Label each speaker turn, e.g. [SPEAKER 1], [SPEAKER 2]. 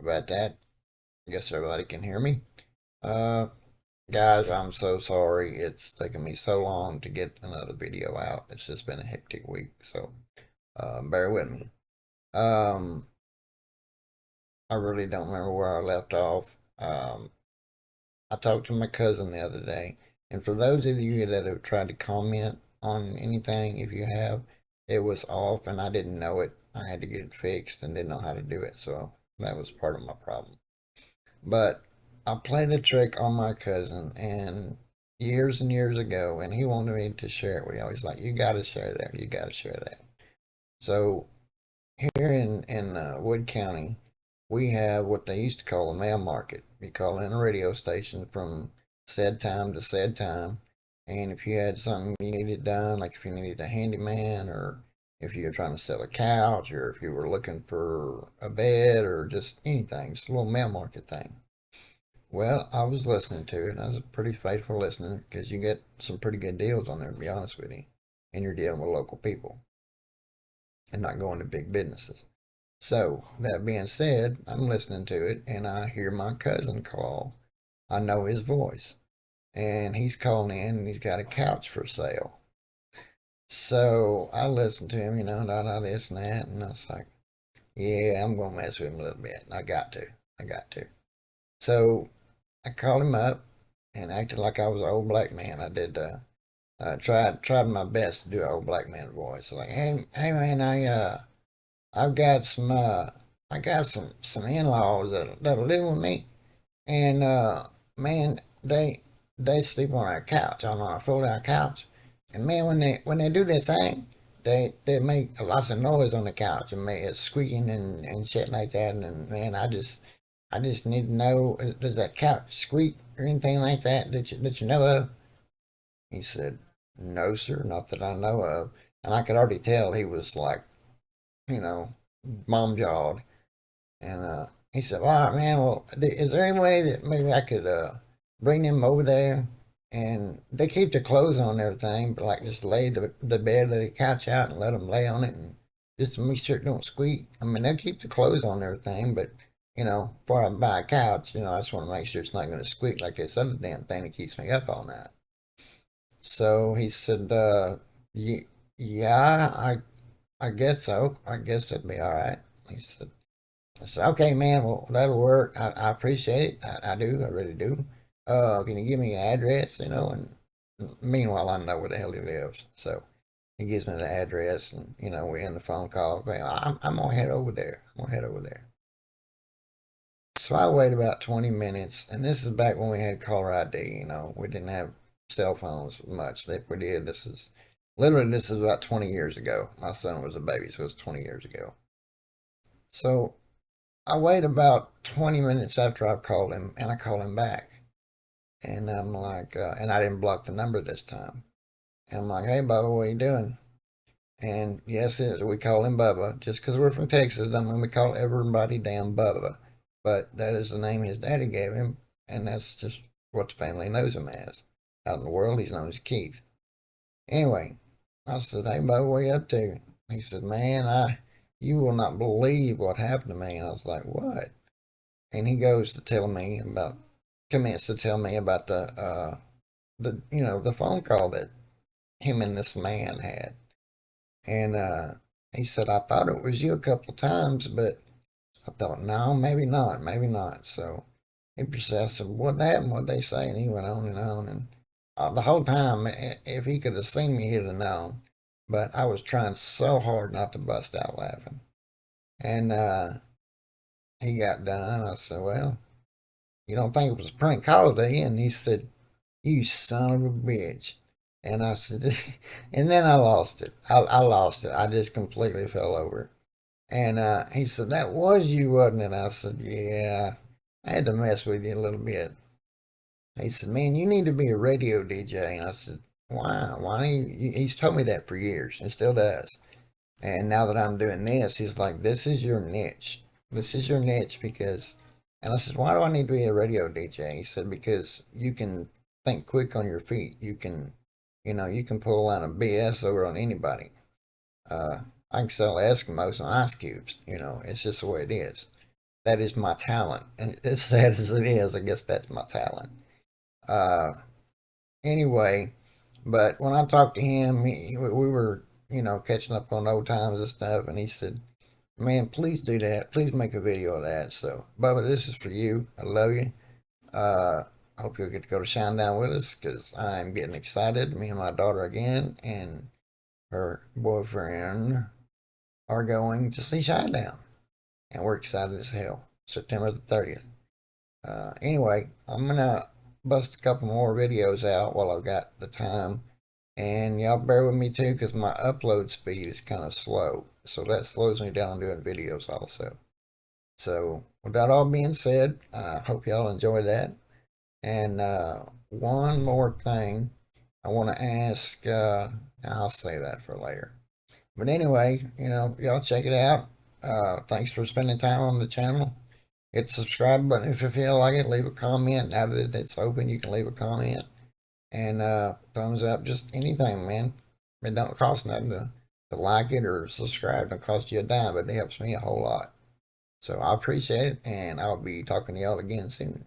[SPEAKER 1] about that. I guess everybody can hear me. Uh, Guys, I'm so sorry. It's taken me so long to get another video out. It's just been a hectic week, so bear with me. Um, I really don't remember where I left off. I talked to my cousin the other day, and for those of you that have tried to comment on anything, if you have, it was off and I didn't know it. I had to get it fixed and didn't know how to do it, so that was part of my problem. But I played a trick on my cousin and years ago, and he wanted me to share it with you. He's like, "You got to share that. You got to share that." So here in Wood County, we have what they used to call a mail market. You call in a radio station from said time to said time, and if you had something you needed done, like if you needed a handyman, or if you were trying to sell a couch, or if you were looking for a bed, or just anything, just a little mail market thing. Well, I was listening to it, and I was a pretty faithful listener because you get some pretty good deals on there, to be honest with you. And you're dealing with local people and not going to big businesses. So, that being said, I'm listening to it, and I hear my cousin call. I know his voice. And he's calling in, and he's got a couch for sale. So, I listened to him, this and that, and I was like, yeah, I'm going to mess with him a little bit. I got to. I got to. So, I called him up and acted like I was an old black man. I did tried my best to do an old black man voice. Like, hey man, I've got some in-laws that'll live with me, and man, they sleep on our couch, on our fold-out couch, and man, when they do their thing, they make lots of noise on the couch and make it squeaking and shit like that, and man, I just need to know, does that couch squeak or anything like that that you know of? He said, no, sir, not that I know of. And I could already tell he was like, you know, mom jawed. And he said, all right, man, well, is there any way that maybe I could bring them over there? And they keep their clothes on and everything, but like just lay the bed of the couch out and let them lay on it and just to make sure it don't squeak. I mean, they'll keep the clothes on and everything, but before I buy a couch, I just want to make sure it's not going to squeak like this other damn thing that keeps me up all night. So he said, yeah, I guess so. I guess it'd be all right. He said, I said, okay, man, well, that'll work. I appreciate it. I do. I really do. Can you give me your address, and meanwhile, I know where the hell he lives. So he gives me the address, and, we end the phone call. Okay, I'm going to head over there. I'm going to head over there. So I wait about 20 minutes, and this is back when we had caller ID. We didn't have cell phones much. If we did, this is about 20 years ago. My son was a baby, so it was 20 years ago. So I wait about 20 minutes after I've called him, and I call him back. And I'm like, and I didn't block the number this time. And I'm like, hey, Bubba, what are you doing? And yes, we call him Bubba. Just because we're from Texas doesn't mean we call everybody damn Bubba. But that is the name his daddy gave him, and that's just what the family knows him as. Out in the world, he's known as Keith. Anyway, I said, hey, Bubba, what are you up to? He said, man, you will not believe what happened to me. And I was like, what? And he goes to tell me about, commenced to tell me about the phone call that him and this man had. And he said, I thought it was you a couple of times, but I thought, no, maybe not, maybe not. So he said, I said, what happened? What they say? And he went on and on. And the whole time, if he could have seen me, he'd have known. But I was trying so hard not to bust out laughing. And he got done. I said, well, you don't think it was a prank call, do you? And he said, you son of a bitch. And I said, and then I lost it. I lost it. I just completely fell over. And he said, that was you, wasn't it? I said, yeah, I had to mess with you a little bit. He said, man, you need to be a radio DJ. And I said, why? Why? He's told me that for years and still does. And now that I'm doing this, he's like, this is your niche. This is your niche because, and I said, why do I need to be a radio DJ? He said, because you can think quick on your feet. You can pull a line of BS over on anybody. Uh, I can sell Eskimos on ice cubes. It's just the way it is. that is my talent. And as sad as it is, I guess that's my talent. Uh, anyway, but when I talked to him, we were, catching up on old times and stuff, and he said, "Man, please do that. Please make a video of that." So, Bubba, this is for you. I love you. Uh, Hope you'll get to go to Shinedown with us because I'm getting excited. Me and my daughter again, and her boyfriend are going to see Shinedown, and we're excited as hell. September the 30th. Anyway, I'm gonna bust a couple more videos out while I've got the time, and y'all bear with me too because my upload speed is kind of slow, so that slows me down doing videos also. So, with that all being said, I hope y'all enjoy that. And one more thing I want to ask, I'll say that for later. But anyway, y'all check it out. Thanks for spending time on the channel. Hit the subscribe button if you feel like it. Leave a comment. Now that it's open, you can leave a comment. And thumbs up, just anything, man. It don't cost nothing to like it or subscribe. It don't cost you a dime, but it helps me a whole lot. So I appreciate it, and I'll be talking to y'all again soon.